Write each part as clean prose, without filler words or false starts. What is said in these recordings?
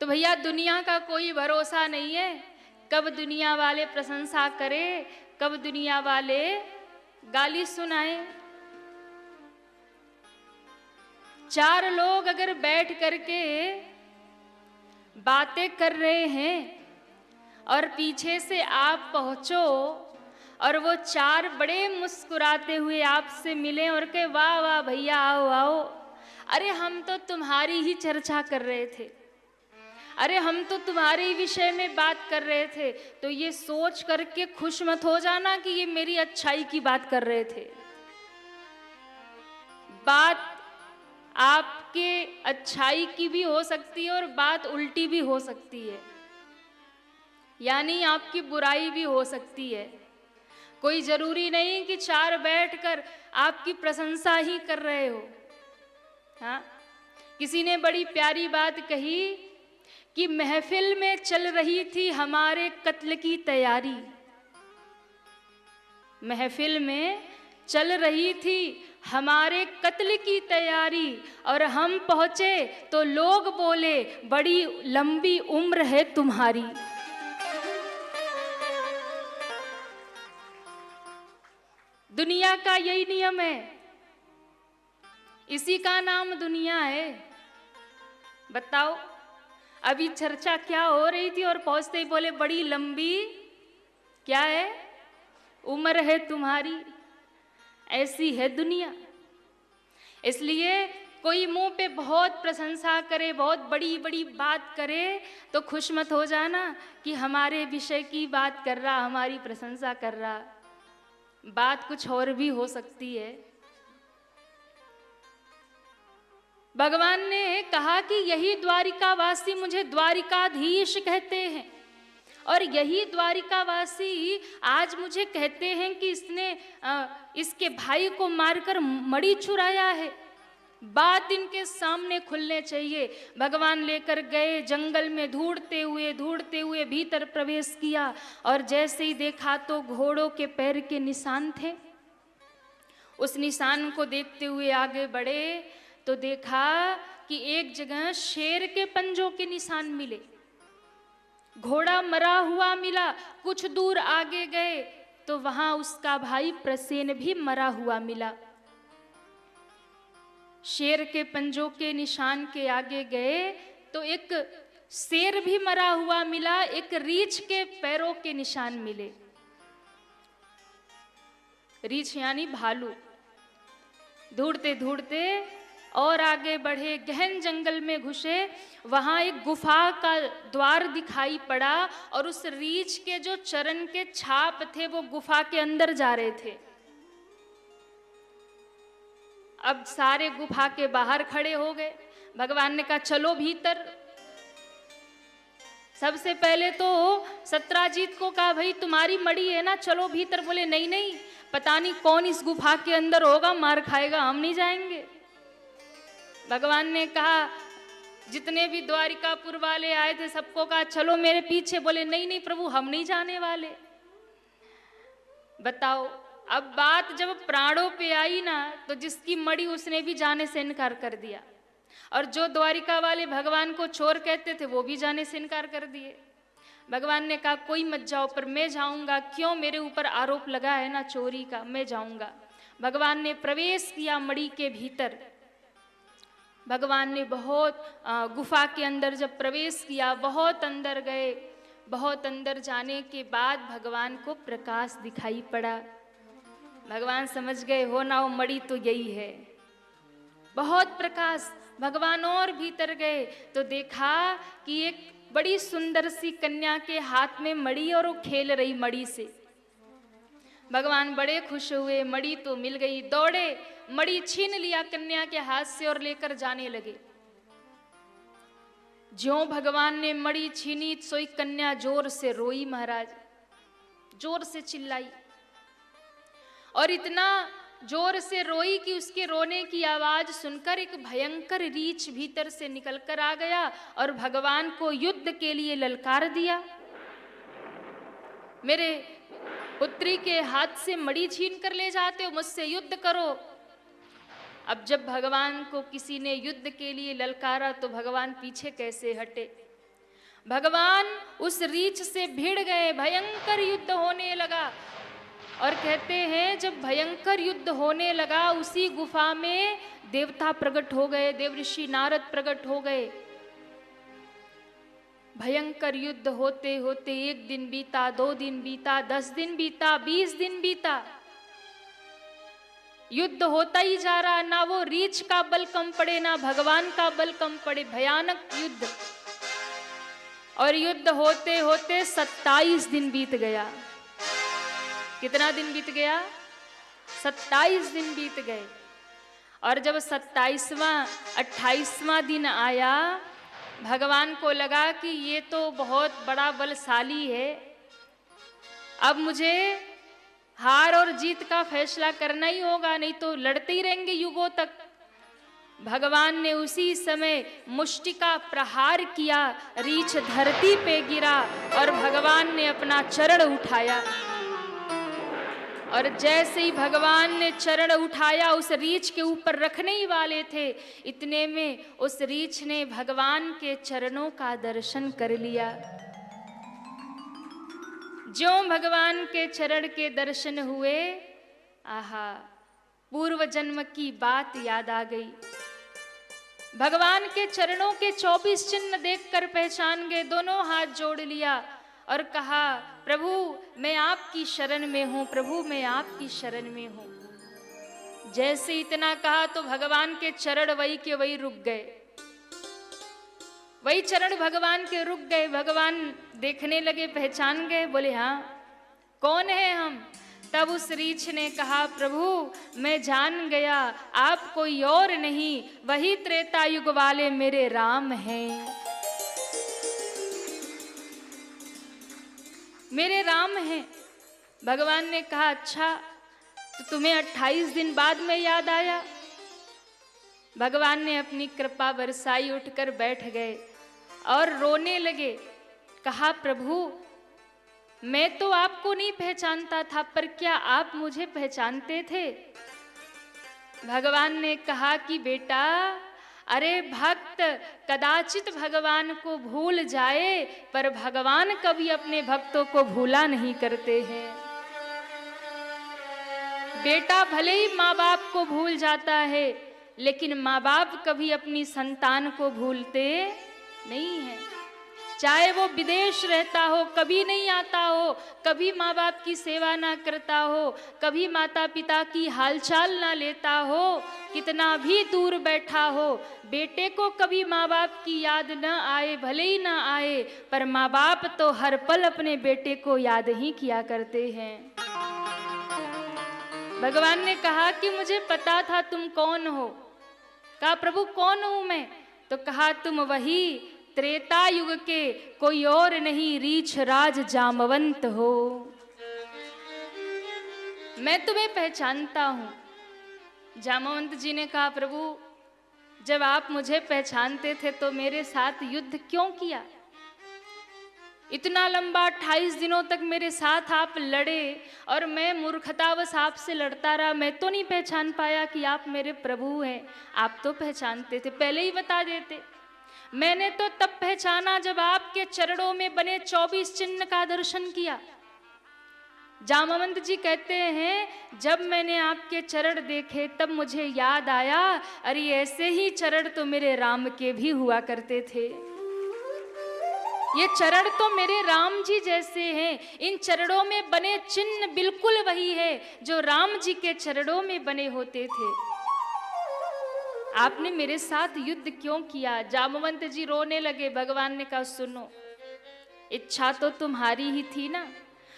तो भैया दुनिया का कोई भरोसा नहीं है, कब दुनिया वाले प्रशंसा करे, कब दुनिया वाले गाली सुनाए। चार लोग अगर बैठ करके बातें कर रहे हैं और पीछे से आप पहुंचो और वो चार बड़े मुस्कुराते हुए आपसे मिले और कहे वाह वाह भैया आओ आओ, अरे हम तो तुम्हारी ही चर्चा कर रहे थे, अरे हम तो तुम्हारे विषय में बात कर रहे थे, तो ये सोच करके खुश मत हो जाना कि ये मेरी अच्छाई की बात कर रहे थे। बात आपके अच्छाई की भी हो सकती है और बात उल्टी भी हो सकती है, यानी आपकी बुराई भी हो सकती है। कोई जरूरी नहीं कि चार बैठकर आपकी प्रशंसा ही कर रहे हो। हाँ, किसी ने बड़ी प्यारी बात कही कि महफिल में चल रही थी हमारे कत्ल की तैयारी, महफिल में चल रही थी हमारे कत्ल की तैयारी, और हम पहुंचे तो लोग बोले बड़ी लंबी उम्र है तुम्हारी। दुनिया का यही नियम है, इसी का नाम दुनिया है। बताओ, अभी चर्चा क्या हो रही थी और पहुंचते ही बोले बड़ी लंबी क्या है उम्र है तुम्हारी। ऐसी है दुनिया। इसलिए कोई मुंह पे बहुत प्रशंसा करे, बहुत बड़ी बड़ी बात करे, तो खुश मत हो जाना कि हमारे विषय की बात कर रहा, हमारी प्रशंसा कर रहा। बात कुछ और भी हो सकती है। भगवान ने कहा कि यही द्वारिकावासी मुझे द्वारिकाधीश कहते हैं, और यही द्वारिकावासी आज मुझे कहते हैं कि इसने इसके भाई को मारकर मणि चुराया है। बात इनके सामने खुलने चाहिए। भगवान लेकर गए, जंगल में ढूंढते हुए भीतर प्रवेश किया, और जैसे ही देखा तो घोड़ों के पैर के निशान थे। उस निशान को देखते हुए आगे बढ़े तो देखा कि एक जगह शेर के पंजों के निशान मिले, घोड़ा मरा हुआ मिला। कुछ दूर आगे गए तो वहां उसका भाई प्रसेन भी मरा हुआ मिला। शेर के पंजों के निशान के आगे गए तो एक शेर भी मरा हुआ मिला, एक रीछ के पैरों के निशान मिले। रीछ यानी भालू। ढूंढते ढूंढते और आगे बढ़े, गहन जंगल में घुसे, वहां एक गुफा का द्वार दिखाई पड़ा, और उस रीछ के जो चरण के छाप थे वो गुफा के अंदर जा रहे थे। अब सारे गुफा के बाहर खड़े हो गए। भगवान ने कहा चलो भीतर। सबसे पहले तो सत्राजीत को कहा भाई तुम्हारी मड़ी है ना, चलो भीतर। बोले नहीं नहीं, पता नहीं कौन इस गुफा के अंदर होगा, मार खाएगा, हम नहीं जाएंगे। भगवान ने कहा जितने भी द्वारिकापुर वाले आए थे सबको कहा चलो मेरे पीछे। बोले नहीं नहीं प्रभु, हम नहीं जाने वाले। बताओ, अब बात जब प्राणों पे आई ना, तो जिसकी मड़ी उसने भी जाने से इनकार कर दिया, और जो द्वारिका वाले भगवान को चोर कहते थे वो भी जाने से इनकार कर दिए। भगवान ने कहा कोई मत जाओ, पर मैं जाऊंगा। क्यों? मेरे ऊपर आरोप लगा है ना चोरी का, मैं जाऊंगा। भगवान ने प्रवेश किया मड़ी के भीतर। भगवान ने बहुत गुफा के अंदर जब प्रवेश किया, बहुत अंदर गए। बहुत अंदर जाने के बाद भगवान को प्रकाश दिखाई पड़ा। भगवान समझ गए हो ना, वो मड़ी तो यही है। बहुत प्रकाश। भगवान और भीतर गए तो देखा कि एक बड़ी सुंदर सी कन्या के हाथ में मड़ी, और वो खेल रही मड़ी से। भगवान बड़े खुश हुए, मड़ी तो मिल गई। दौड़े, मड़ी छीन लिया कन्या के हाथ से और लेकर जाने लगे। ज्यों भगवान ने मड़ी छीनी, सोई कन्या जोर से रोई महाराज, जोर से चिल्लाई, और इतना जोर से रोई कि उसके रोने की आवाज सुनकर एक भयंकर रीछ भीतर से निकलकर आ गया और भगवान को युद्ध के लिए ललकार दिया। मेरे पुत्री के हाथ से मड़ी छीन कर ले जाते हो, मुझसे युद्ध करो। अब जब भगवान को किसी ने युद्ध के लिए ललकारा तो भगवान पीछे कैसे हटे। भगवान उस रीछ से भिड़ गए, भयंकर युद्ध होने लगा। और कहते हैं जब भयंकर युद्ध होने लगा उसी गुफा में देवता प्रकट हो गए, देवऋषि नारद प्रकट हो गए। भयंकर युद्ध होते होते 1 दिन बीता, 2 दिन बीता, 10 दिन बीता, 20 दिन बीता। युद्ध होता ही जा रहा, ना वो रीछ का बल कम पड़े ना भगवान का बल कम पड़े, भयानक युद्ध। और युद्ध होते होते 27 दिन बीत गया। कितना दिन बीत गया? 27 दिन बीत गए। और जब 27वां 28वां दिन आया, भगवान को लगा कि ये तो बहुत बड़ा बलशाली है, अब मुझे हार और जीत का फैसला करना ही होगा, नहीं तो लड़ते ही रहेंगे युगों तक। भगवान ने उसी समय मुष्टि का प्रहार किया, रीछ धरती पे गिरा और भगवान ने अपना चरण उठाया। और जैसे ही भगवान ने चरण उठाया, उस रीछ के ऊपर रखने ही वाले थे, इतने में उस रीछ ने भगवान के चरणों का दर्शन कर लिया। ज्यों भगवान के चरण के दर्शन हुए, आहा, पूर्व जन्म की बात याद आ गई। भगवान के चरणों के 24 चिन्ह देखकर पहचान गए, दोनों हाथ जोड़ लिया और कहा, प्रभु मैं आपकी शरण में हूं, प्रभु मैं आपकी शरण में हूं। जैसे इतना कहा तो भगवान के चरण वही के वही रुक गए, वही चरण भगवान के रुक गए। भगवान देखने लगे, पहचान गए, बोले हाँ कौन है हम? तब उस रीछ ने कहा, प्रभु मैं जान गया, आप कोई और नहीं, वही त्रेता युग वाले मेरे राम हैं, मेरे राम हैं। भगवान ने कहा, अच्छा तो तुम्हें 28 दिन बाद में याद आया? भगवान ने अपनी कृपा बरसाई, उठकर बैठ गए और रोने लगे। कहा, प्रभु मैं तो आपको नहीं पहचानता था, पर क्या आप मुझे पहचानते थे? भगवान ने कहा कि बेटा, अरे भक्त कदाचित भगवान को भूल जाए, पर भगवान कभी अपने भक्तों को भूला नहीं करते हैं। बेटा भले ही माँ बाप को भूल जाता है, लेकिन माँ बाप कभी अपनी संतान को भूलते नहीं हैं। चाहे वो विदेश रहता हो, कभी नहीं आता हो, कभी माँ बाप की सेवा ना करता हो, कभी माता पिता की हालचाल ना लेता हो, कितना भी दूर बैठा हो, बेटे को कभी माँ बाप की याद न आए, भले ही ना आए, पर माँ बाप तो हर पल अपने बेटे को याद ही किया करते हैं। भगवान ने कहा कि मुझे पता था तुम कौन हो। कहा, प्रभु कौन हूं मैं? तो कहा, तुम वही त्रेता युग के कोई और नहीं, रीछ राज जामवंत हो। मैं तुम्हें पहचानता हूं। जामवंत जी ने कहा, प्रभु जब आप मुझे पहचानते थे तो मेरे साथ युद्ध क्यों किया? इतना लंबा 28 दिनों तक मेरे साथ आप लड़े और मैं मूर्खतावश आपसे लड़ता रहा, मैं तो नहीं पहचान पाया कि आप मेरे प्रभु हैं। आप तो पहचानते थे, पहले ही बता देते। मैंने तो तब पहचाना जब आपके चरणों में बने 24 चिन्ह का दर्शन किया। जामवंत जी कहते हैं, जब मैंने आपके चरण देखे तब मुझे याद आया, अरे ऐसे ही चरण तो मेरे राम के भी हुआ करते थे। ये चरण तो मेरे राम जी जैसे हैं, इन चरणों में बने चिन्ह बिल्कुल वही है जो राम जी के चरणों में बने होते थे। आपने मेरे साथ युद्ध क्यों किया? जामवंत जी रोने लगे। भगवान ने कहा, सुनो, इच्छा तो तुम्हारी ही थी ना,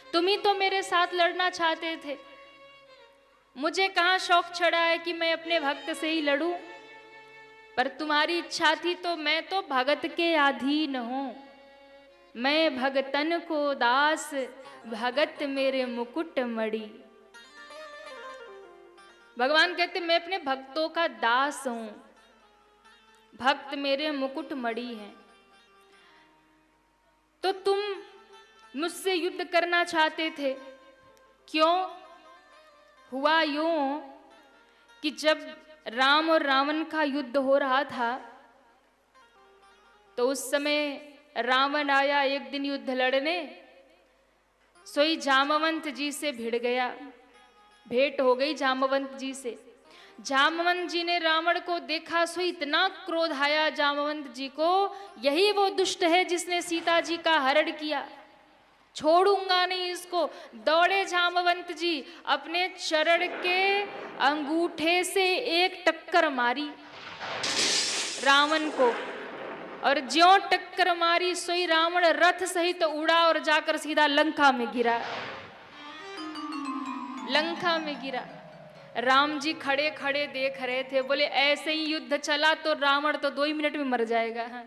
तुम ही तो मेरे साथ लड़ना चाहते थे। मुझे कहाँ शौक चढ़ा है कि मैं अपने भक्त से ही लड़ूं, पर तुम्हारी इच्छा थी तो मैं तो भगत के अधीन हूं। मैं भगतन को दास, भगत मेरे मुकुट मणि। भगवान कहते, मैं अपने भक्तों का दास हूं, भक्त मेरे मुकुट मणि हैं। तो तुम मुझसे युद्ध करना चाहते थे, क्यों? हुआ यूं कि जब राम और रावण का युद्ध हो रहा था तो उस समय रावण आया एक दिन युद्ध लड़ने, सोई जामवंत जी से भिड़ गया, भेंट हो गई जामवंत जी से। जामवंत जी ने रावण को देखा, सो इतना क्रोध आया जामवंत जी को, यही वो दुष्ट है जिसने सीता जी का हरण किया, छोड़ूंगा नहीं इसको। दौड़े जामवंत जी, अपने चरण के अंगूठे से एक टक्कर मारी रावण को, और ज्यों टक्कर मारी सोई रावण रथ सहित तो उड़ा और जाकर सीधा लंका में गिरा, लंका में गिरा। राम जी खड़े खड़े देख रहे थे, बोले ऐसे ही युद्ध चला तो रावण तो 2 ही मिनट में मर जाएगा, हाँ।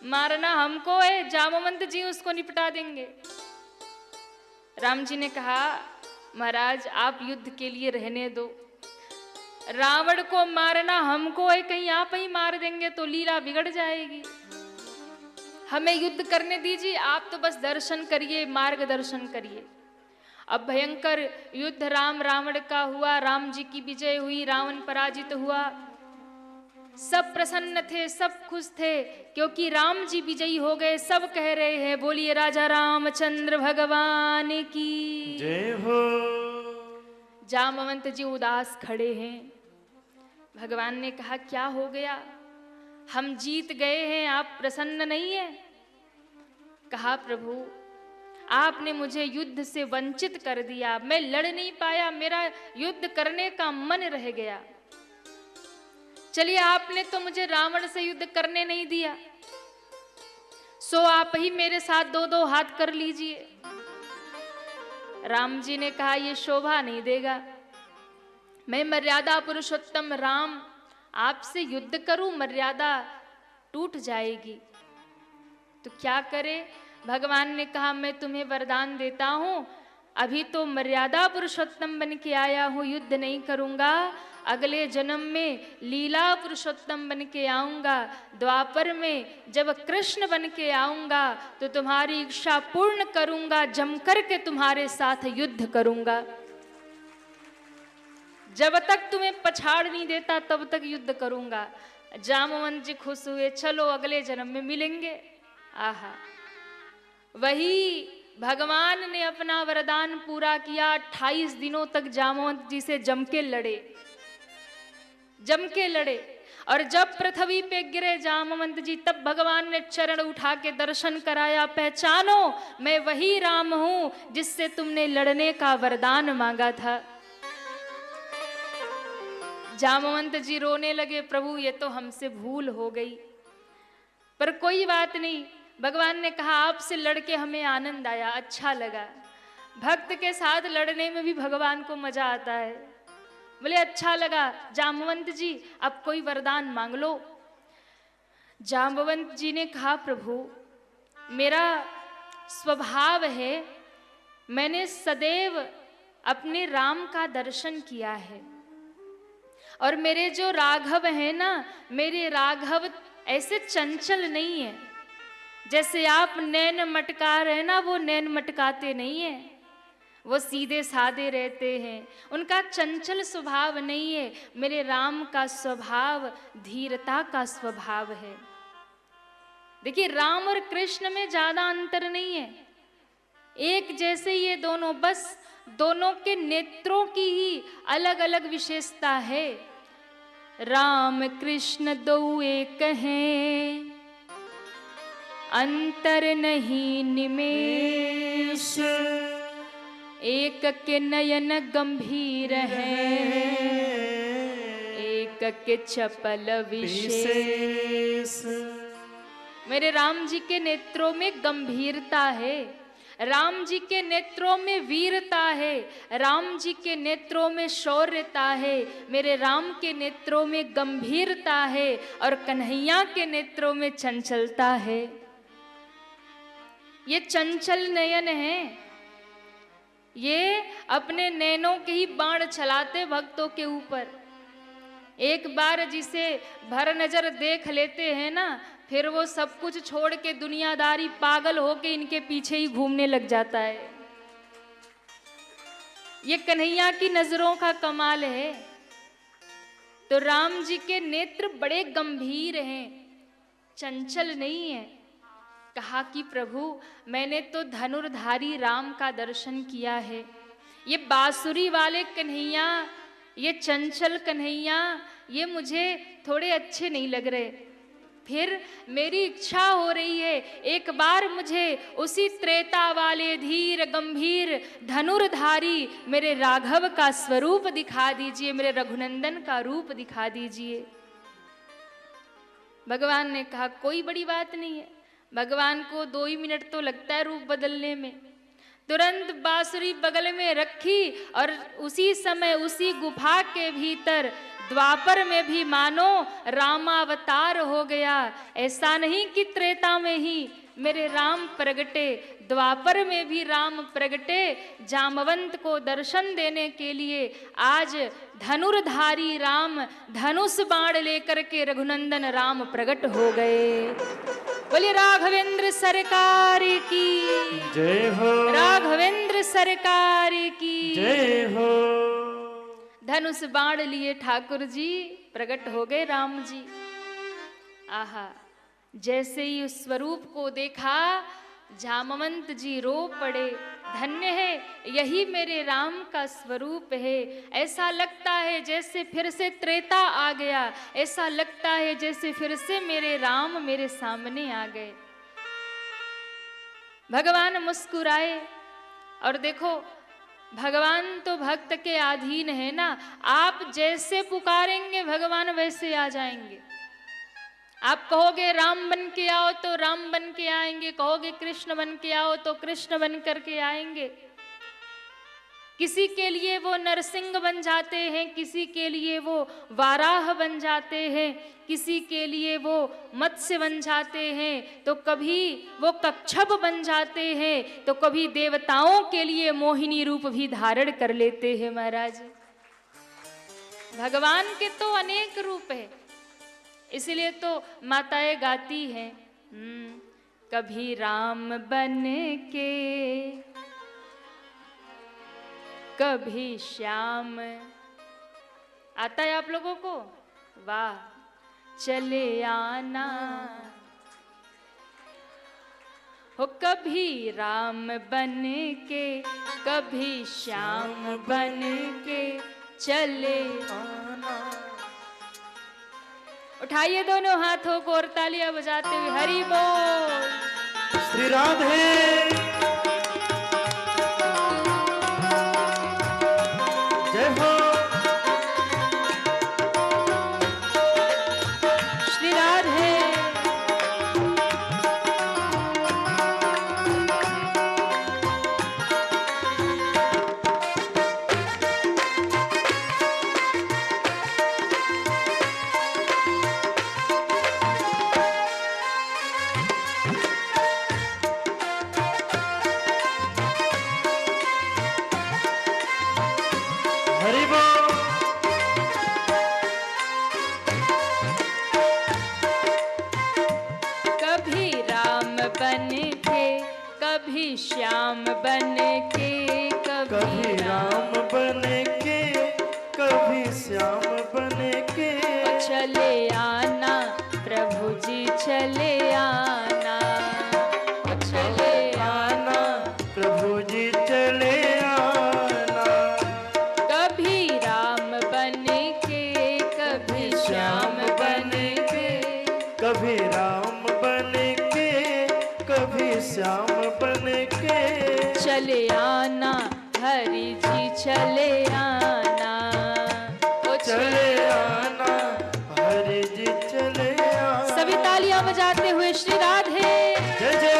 मारना हमको है, जामवंत जी उसको निपटा देंगे। राम जी ने कहा महाराज आप युद्ध के लिए रहने दो, रावण को मारना हमको है, कहीं आप ही मार देंगे तो लीला बिगड़ जाएगी, हमें युद्ध करने दीजिए, आप तो बस दर्शन करिए, मार्गदर्शन करिए। अब भयंकर युद्ध राम रावण का हुआ, राम जी की विजय हुई, रावण पराजित हुआ। सब प्रसन्न थे, सब खुश थे, क्योंकि राम जी विजयी हो गए। सब कह रहे हैं बोलिए राजा रामचंद्र भगवान की जय हो। जामवंत जी उदास खड़े हैं। भगवान ने कहा क्या हो गया, हम जीत गए हैं, आप प्रसन्न नहीं है? कहा प्रभु आपने मुझे युद्ध से वंचित कर दिया, मैं लड़ नहीं पाया, मेरा युद्ध करने का मन रह गया। चलिए आपने तो मुझे रावण से युद्ध करने नहीं दिया, सो आप ही मेरे साथ 2-2 हाथ कर लीजिए। राम जी ने कहा ये शोभा नहीं देगा, मैं मर्यादा पुरुषोत्तम राम आपसे युद्ध करूं, मर्यादा टूट जाएगी। तो क्या करे? भगवान ने कहा मैं तुम्हें वरदान देता हूं, अभी तो मर्यादा पुरुषोत्तम बन के आया हूं, युद्ध नहीं करूंगा, अगले जन्म में लीला पुरुषोत्तम बन के आऊंगा, द्वापर में जब कृष्ण बन के आऊंगा तो तुम्हारी इच्छा पूर्ण करूंगा, जम करके तुम्हारे साथ युद्ध करूंगा, जब तक तुम्हें पछाड़ नहीं देता तब तक युद्ध करूंगा। जामवंत जी खुश हुए, चलो अगले जन्म में मिलेंगे। आहा, वही भगवान ने अपना वरदान पूरा किया। 28 दिनों तक जामवंत जी से जम के लड़े, और जब पृथ्वी पे गिरे जामवंत जी, तब भगवान ने चरण उठा के दर्शन कराया, पहचानो मैं वही राम हूं जिससे तुमने लड़ने का वरदान मांगा था। जामवंत जी रोने लगे, प्रभु ये तो हमसे भूल हो गई, पर कोई बात नहीं। भगवान ने कहा आपसे लड़के हमें आनंद आया, अच्छा लगा। भक्त के साथ लड़ने में भी भगवान को मजा आता है। बोले अच्छा लगा, जामवंत जी अब कोई वरदान मांग लो। जामवंत जी ने कहा प्रभु मेरा स्वभाव है, मैंने सदैव अपने राम का दर्शन किया है, और मेरे जो राघव है ना, मेरे राघव ऐसे चंचल नहीं है, जैसे आप नैन मटका रहे ना, वो नैन मटकाते नहीं है, वो सीधे साधे रहते हैं, उनका चंचल स्वभाव नहीं है। मेरे राम का स्वभाव धीरता का स्वभाव है। देखिए राम और कृष्ण में ज्यादा अंतर नहीं है, एक जैसे ये दोनों, बस दोनों के नेत्रों की ही अलग अलग विशेषता है। राम कृष्ण दो एक हैं, अंतर नहीं निमेष, एक के नयन गंभीर हैं, एक के चपल विशेष। मेरे राम जी के नेत्रों में गंभीरता है, राम जी के नेत्रों में वीरता है, राम जी के नेत्रों में शौर्यता है, मेरे राम के नेत्रों में गंभीरता है, और कन्हैया के नेत्रों में चंचलता है। ये चंचल नयन है, ये अपने नैनों के ही बाण चलाते भक्तों के ऊपर। एक बार जिसे भर नजर देख लेते हैं ना, फिर वो सब कुछ छोड़ के दुनियादारी पागल होके इनके पीछे ही घूमने लग जाता है। ये कन्हैया की नजरों का कमाल है। तो राम जी के नेत्र बड़े गंभीर हैं, चंचल नहीं है। कहा कि प्रभु मैंने तो धनुर्धारी राम का दर्शन किया है, ये बांसुरी वाले कन्हैया, ये चंचल कन्हैया, ये मुझे थोड़े अच्छे नहीं लग रहे। फिर मेरी इच्छा हो रही है एक बार मुझे उसी त्रेता वाले धीर गंभीर धनुर्धारी मेरे राघव का स्वरूप दिखा दीजिए, मेरे रघुनंदन का रूप दिखा दीजिए। भगवान ने कहा कोई बड़ी बात नहीं है, भगवान को 2 ही मिनट तो लगता है रूप बदलने में। तुरंत बांसुरी बगल में रखी और उसी समय उसी गुफा के भीतर द्वापर में भी मानो रामावतार हो गया। ऐसा नहीं कि त्रेता में ही मेरे राम प्रगटे, द्वापर में भी राम प्रगटे। जामवंत को दर्शन देने के लिए आज धनुर्धारी राम धनुष बाण लेकर के रघुनंदन राम प्रकट हो गए। बोले राघवेंद्र सरकार की जय हो, राघवेंद्र सरकार की जय हो। धनुष बाण लिए ठाकुर जी प्रकट हो गए राम जी। आहा, जैसे ही उस स्वरूप को देखा जामवंत जी रो पड़े। धन्य है, यही मेरे राम का स्वरूप है। ऐसा लगता है जैसे फिर से त्रेता आ गया, ऐसा लगता है जैसे फिर से मेरे राम मेरे सामने आ गए। भगवान मुस्कुराए और देखो भगवान तो भक्त के अधीन है ना, आप जैसे पुकारेंगे भगवान वैसे आ जाएंगे। आप कहोगे राम बन के आओ तो राम बन के आएंगे, कहोगे कृष्ण बन के आओ तो कृष्ण बन करके आएंगे। किसी के लिए वो नरसिंह बन जाते हैं, किसी के लिए वो वाराह बन जाते हैं, किसी के लिए वो मत्स्य बन जाते हैं, तो कभी वो कच्छप बन जाते हैं, तो कभी देवताओं के लिए मोहिनी रूप भी धारण कर लेते हैं। महाराज भगवान के तो अनेक रूप है, इसलिए तो माताएं गाती हैं कभी राम बन के कभी श्याम। आता है आप लोगों को? वाह, चले आना हो कभी राम बन के कभी श्याम बन के चले आना। उठाइए दोनों हाथों को और तालियां बजाते हुए हरि बोल। श्री राधे जय हो, श्री राधे हरि बोल। कभी राम बन के कभी श्याम बन के कभी राम बने के कभी श्याम बने के चले आना प्रभु जी चले आना, चले आना प्रभु जी चले आना। कभी राम बन के कभी श्याम बन के कभी राम बने के कभी श्याम बने के चले आना हरि जी चले आना, ओ चले आना हरि जी चले आना। सभी तालियां बजाते हुए श्री राधे जय जय।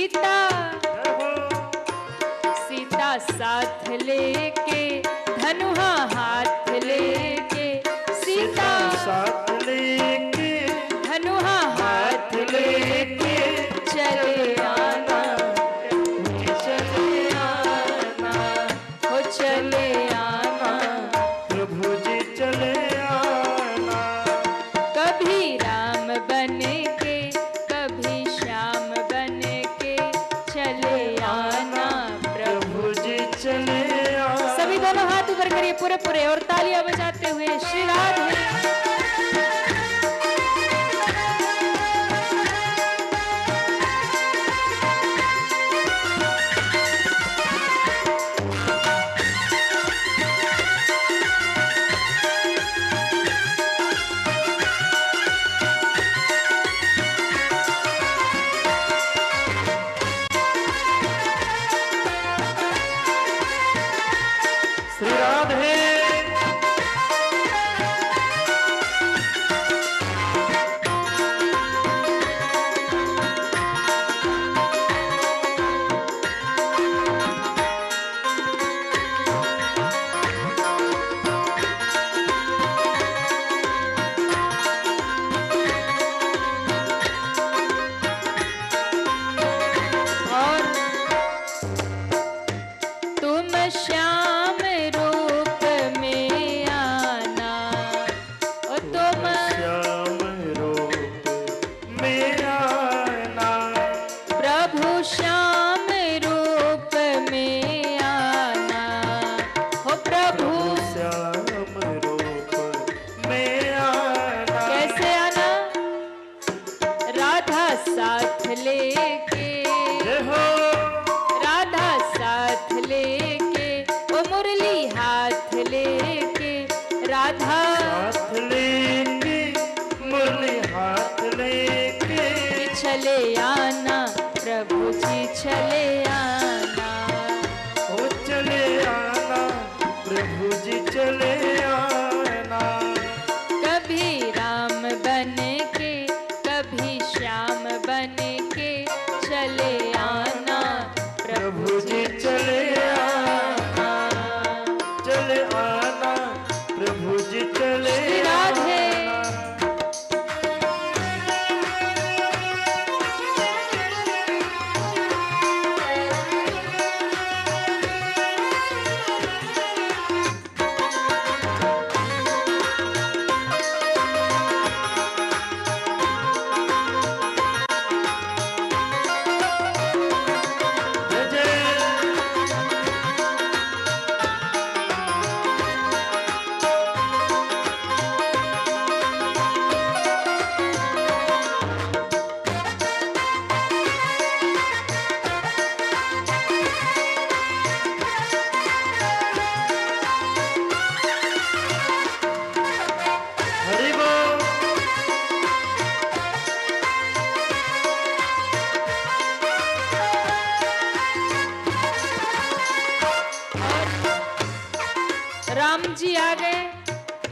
सीता हो सीता साथ लेके धनुहा हाथ लेके सीता साथ लेके धनुहा हाथ लेके चले आना चले आना हो चले आना प्रभु जी चले आना कभी राम बन के कभी श्याम बन के चले आना प्रभु। प्रभु जी चले आना सभी दोनों हाथ ऊपर करिए पूरे पूरे और तालियां बजाते हुए श्री राधे। श्री राधे और तुम श्याम रूप में आना और तुम श्याम रूप में आना प्रभु श्याम रूप में आना हो प्रभु श्याम रूप में आना कैसे आना राधा साथ लेके जय हो राधा साथ लेके ओ मुरली हाथ लेके राधा हाथ लेके मुरली हाथ लेके चले आना प्रभु जी चले आना ओ चले आना प्रभु जी चले आना कभी राम बन के कभी श्याम बन के चले आना प्रभु जी चले आना चले आना प्रभु जी चले श्री राधे। आना जय जय हरि बोल राम जी आ गए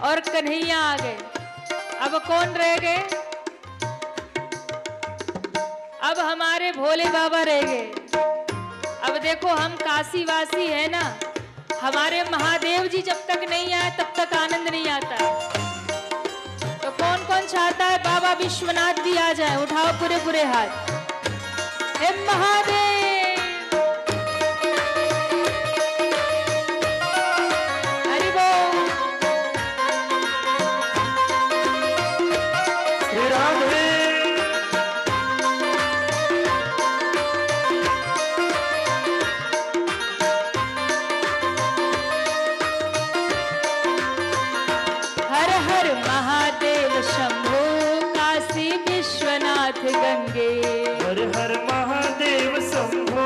और कन्हैया आ गए। अब कौन रह गए? अब हमारे भोले बाबा रह गए। अब देखो हम काशी वासी है ना, हमारे महादेव जी जब तक नहीं आए तब तक आनंद नहीं आता। तो कौन कौन चाहता है बाबा विश्वनाथ भी आ जाए? उठाओ पूरे पूरे हाथ। हे महादेव हरि बोल। श्री राधे हर हर महादेव शंभो काशी विश्वनाथ गंगे। हर हर महादेव शंभो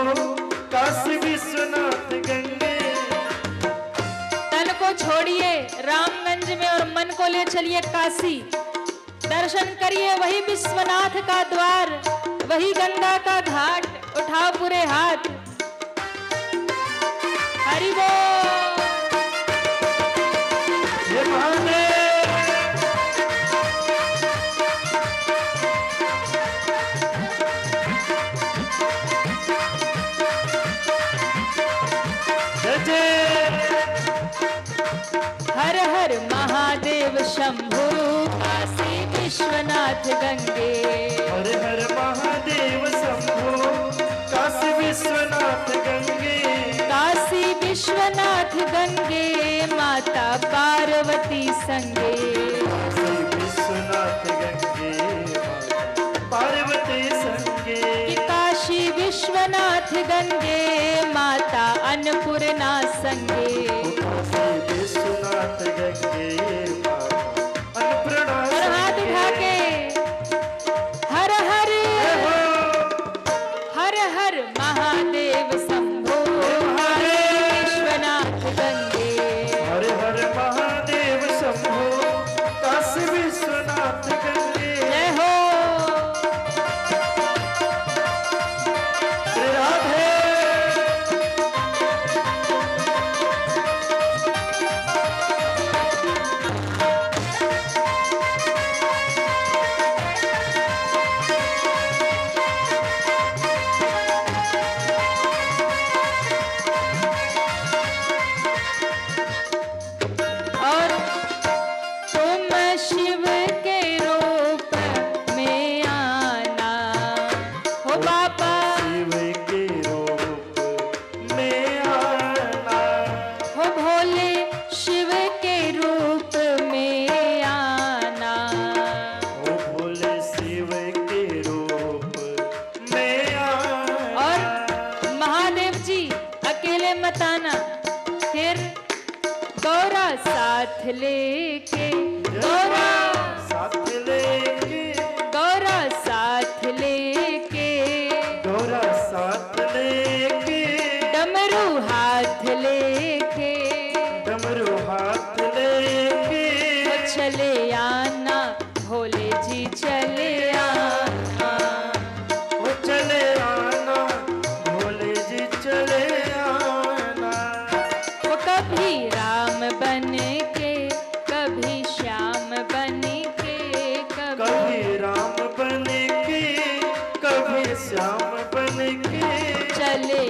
काशी विश्वनाथ गंगे तन को छोड़िए रामगंज में और मन को ले चलिए काशी। दर्शन करिए वही विश्वनाथ का द्वार, वही गंगा का घाट। उठाओ पूरे हाथ। हरि बोल। हे महादेव हर महादेव शंभु काशी विश्वनाथ गंगे। हर हर महादेव शंभो काशी विश्वनाथ गंगे। काशी विश्वनाथ गंगे माता पार्वती संगे। काशी विश्वनाथ गंगे पार्वती संगे। कि काशी विश्वनाथ गंगे माता अन्नपूर्णा संगे। काशी विश्वनाथ गंगे अन्नपूर्णा और हाथ उठा के हर हर हर हर महादेव शंभो काशी विश्वनाथ गंगे। हर हर महादेव शंभो काशी विश्वनाथ गंगे। जय हो। श्री राधे। और तुम शिव के रूप में आना हो बाबा। शिव के रूप में आना। हो भोले शिव के रूप में आना। ओ भोले शिव के रूप में आना। और महादेव जी अकेले मत आना, फिर गौरा साथ लेके। गौरा साथ लेके। गौरा साथ लेके। गौरा साथ लेके। डमरू हाथ लेके। डमरू हाथ लेके। वो चले आना भोले जी चले आना। वो चले आना भोले जी चले आना। वो कभी राम बन के कभी श्याम बन के कभी राम बन के कभी श्याम बन के चले